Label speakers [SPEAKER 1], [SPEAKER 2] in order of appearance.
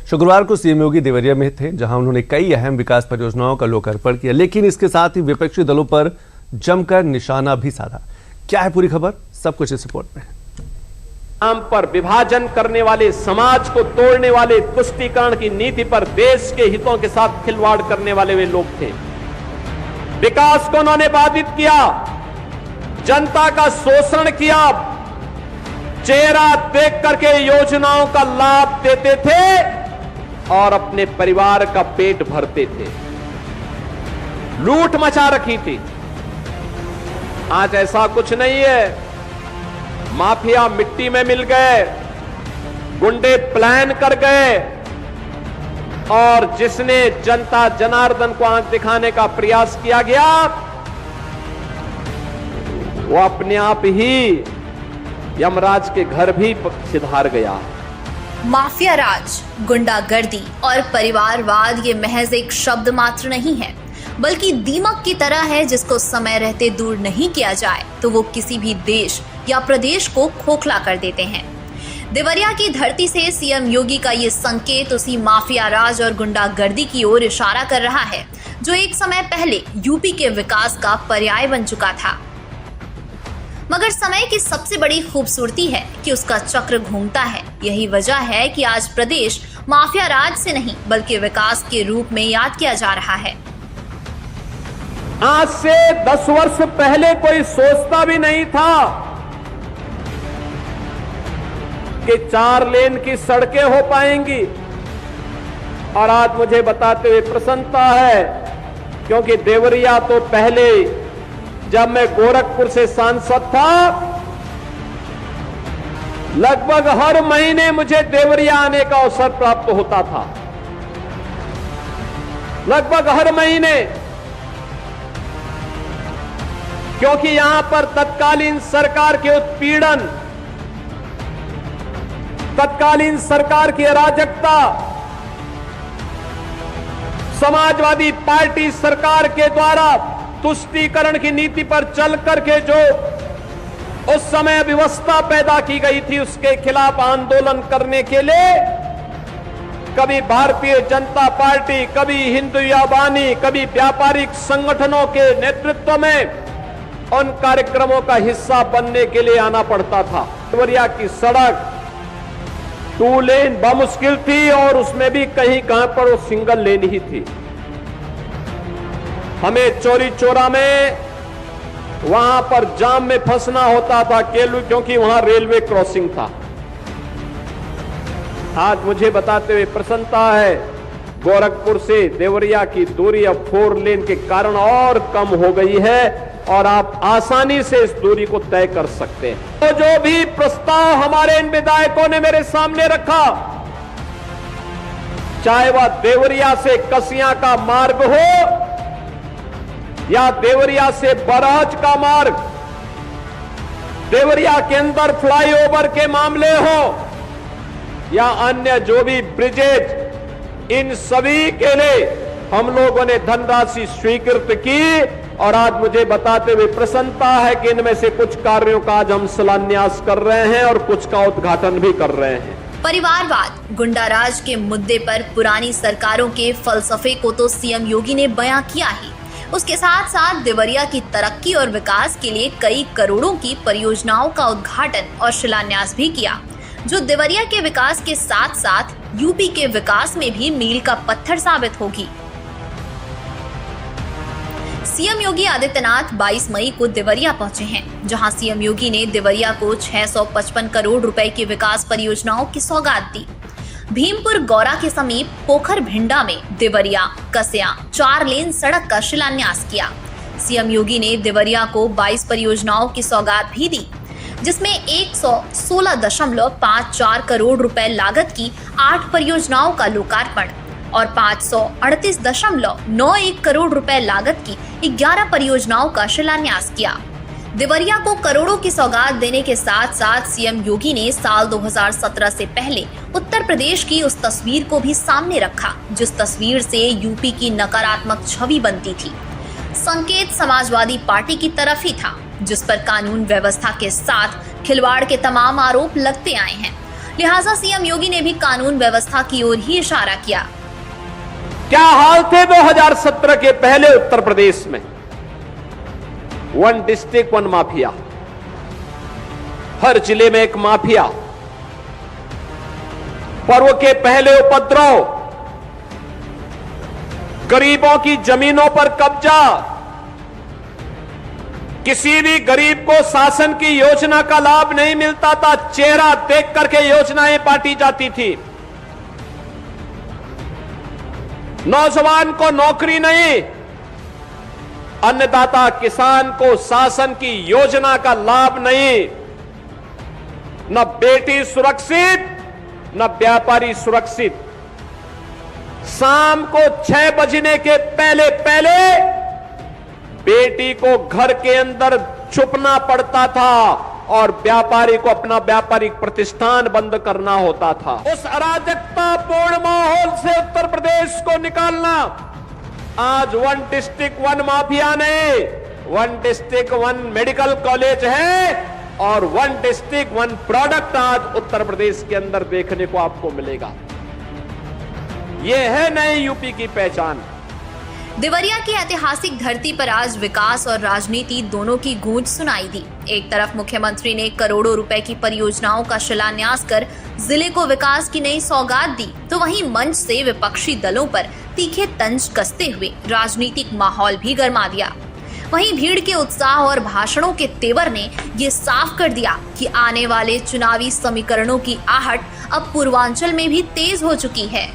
[SPEAKER 1] शुक्रवार को सीएम योगी देवरिया में थे, जहां उन्होंने कई अहम विकास परियोजनाओं का लोकार्पण किया, लेकिन इसके साथ ही विपक्षी दलों पर जमकर निशाना भी साधा। क्या है पूरी खबर, सब कुछ इस रिपोर्ट में।
[SPEAKER 2] नाम पर विभाजन करने वाले, समाज को तोड़ने वाले, तुष्टीकरण की नीति पर देश के हितों के साथ खिलवाड़ करने वाले वे लोग थे। विकास को उन्होंने बाधित किया, जनता का शोषण किया, चेहरा देख करके योजनाओं का लाभ देते थे और अपने परिवार का पेट भरते थे। लूट मचा रखी थी। आज ऐसा कुछ नहीं है। माफिया मिट्टी में मिल गए, गुंडे प्लान कर गए और जिसने जनता जनार्दन को आंख दिखाने का प्रयास किया गया, वो अपने आप ही यमराज के घर भी सिधार गया।
[SPEAKER 3] माफिया राज, गुंडागर्दी और परिवारवाद ये महज एक शब्द मात्र नहीं है, बल्कि दीमक की तरह है जिसको समय रहते दूर नहीं किया जाए तो वो किसी भी देश या प्रदेश को खोखला कर देते हैं। देवरिया की धरती से सीएम योगी का ये संकेत उसी माफिया राज और गुंडागर्दी की ओर इशारा कर रहा है, जो एक समय पहले यूपी के विकास का पर्याय बन चुका था। मगर समय की सबसे बड़ी खूबसूरती है कि उसका चक्र घूमता है। यही वजह है कि आज प्रदेश माफिया राज से नहीं बल्कि विकास के रूप में याद किया जा रहा है।
[SPEAKER 2] आज से 10 वर्ष पहले कोई सोचता भी नहीं था कि 4 लेन की सड़कें हो पाएंगी, और आज मुझे बताते हुए प्रसन्नता है, क्योंकि देवरिया तो पहले जब मैं गोरखपुर से सांसद था, लगभग हर महीने मुझे देवरिया आने का अवसर प्राप्त होता था। लगभग हर महीने, क्योंकि यहां पर तत्कालीन सरकार के उत्पीड़न, तत्कालीन सरकार की अराजकता, समाजवादी पार्टी सरकार के द्वारा तुष्टीकरण की नीति पर चल करके जो उस समय व्यवस्था पैदा की गई थी, उसके खिलाफ आंदोलन करने के लिए कभी भारतीय जनता पार्टी, कभी हिंदू बानी, कभी व्यापारिक संगठनों के नेतृत्व में उन कार्यक्रमों का हिस्सा बनने के लिए आना पड़ता था। देवरिया की सड़क 2 लेन बमुश्किल थी और उसमें भी कहीं कहां पर वो सिंगल लेन ही थी। हमें चौरी चौरा में वहां पर जाम में फंसना होता था क्योंकि वहां रेलवे क्रॉसिंग था। आज मुझे बताते हुए प्रसन्नता है, गोरखपुर से देवरिया की दूरी अब 4 लेन के कारण और कम हो गई है और आप आसानी से इस दूरी को तय कर सकते हैं। तो जो भी प्रस्ताव हमारे इन विधायकों ने मेरे सामने रखा, चाहे वह देवरिया से कसिया का मार्ग हो या देवरिया से बरहज का मार्ग, देवरिया के अंदर फ्लाईओवर के मामले हो या अन्य जो भी ब्रिजेज, इन सभी के लिए हम लोगों ने धनराशि स्वीकृत की और आज मुझे बताते हुए प्रसन्नता है कि इनमें से कुछ कार्यों का आज हम शिलान्यास कर रहे हैं और कुछ का उद्घाटन भी कर रहे हैं।
[SPEAKER 3] परिवारवाद, गुंडाराज के मुद्दे पर पुरानी सरकारों के फलसफे को तो सीएम योगी ने बयां किया ही, उसके साथ साथ देवरिया की तरक्की और विकास के लिए कई करोड़ों की परियोजनाओं का उद्घाटन और शिलान्यास भी किया, जो देवरिया के विकास के साथ साथ यूपी के विकास में भी मील का पत्थर साबित होगी। सीएम योगी आदित्यनाथ 22 मई को देवरिया पहुंचे हैं, जहां सीएम योगी ने देवरिया को 655 करोड़ रुपए की विकास परियोजनाओं की सौगात दी। भीमपुर गौरा के समीप पोखर भिंडा में देवरिया कसिया 4 लेन सड़क का शिलान्यास किया। सीएम योगी ने देवरिया को 22 परियोजनाओं की सौगात भी दी, जिसमें 116.54 करोड़ रुपए लागत की 8 परियोजनाओं का लोकार्पण और 538.91 करोड़ रुपए लागत की 11 परियोजनाओं का शिलान्यास किया। देवरिया को करोड़ों की सौगात देने के साथ साथ सीएम योगी ने साल 2017 से पहले उत्तर प्रदेश की उस तस्वीर को भी सामने रखा, जिस तस्वीर से यूपी की नकारात्मक छवि बनती थी। संकेत समाजवादी पार्टी की तरफ ही था, जिस पर कानून व्यवस्था के साथ खिलवाड़ के तमाम आरोप लगते आए हैं। लिहाजा सीएम योगी ने भी कानून व्यवस्था की ओर ही इशारा किया।
[SPEAKER 2] क्या हाल थे 2017 के पहले उत्तर प्रदेश में? वन डिस्ट्रिक्ट वन माफिया, हर जिले में एक माफिया, पर्व के पहले उपद्रव, गरीबों की जमीनों पर कब्जा, किसी भी गरीब को शासन की योजना का लाभ नहीं मिलता था, चेहरा देख करके योजनाएं बांटी जाती थी। नौजवान को नौकरी नहीं, अन्नदाता किसान को शासन की योजना का लाभ नहीं, न बेटी सुरक्षित न व्यापारी सुरक्षित। शाम को 6 बजने के पहले पहले बेटी को घर के अंदर छुपना पड़ता था और व्यापारी को अपना व्यापारिक प्रतिष्ठान बंद करना होता था। उस अराजकतापूर्ण माहौल से उत्तर प्रदेश को निकालना आज वन डिस्ट्रिक्ट वन माफिया नहीं, one district one medical college है और वन डिस्ट्रिक्ट वन प्रोडक्ट आज उत्तर प्रदेश के अंदर देखने को आपको मिलेगा। यह है नए यूपी की पहचान।
[SPEAKER 3] देवरिया की ऐतिहासिक धरती पर आज विकास और राजनीति दोनों की गूंज सुनाई दी। एक तरफ मुख्यमंत्री ने करोड़ों रुपए की परियोजनाओं का शिलान्यास कर जिले को विकास की नई सौगात दी, तो वहीं मंच से विपक्षी दलों पर तीखे तंज कसते हुए राजनीतिक माहौल भी गरमा दिया। वहीं भीड़ के उत्साह और भाषणों के तेवर ने ये साफ कर दिया कि आने वाले चुनावी समीकरणों की आहट अब पूर्वांचल में भी तेज हो चुकी है।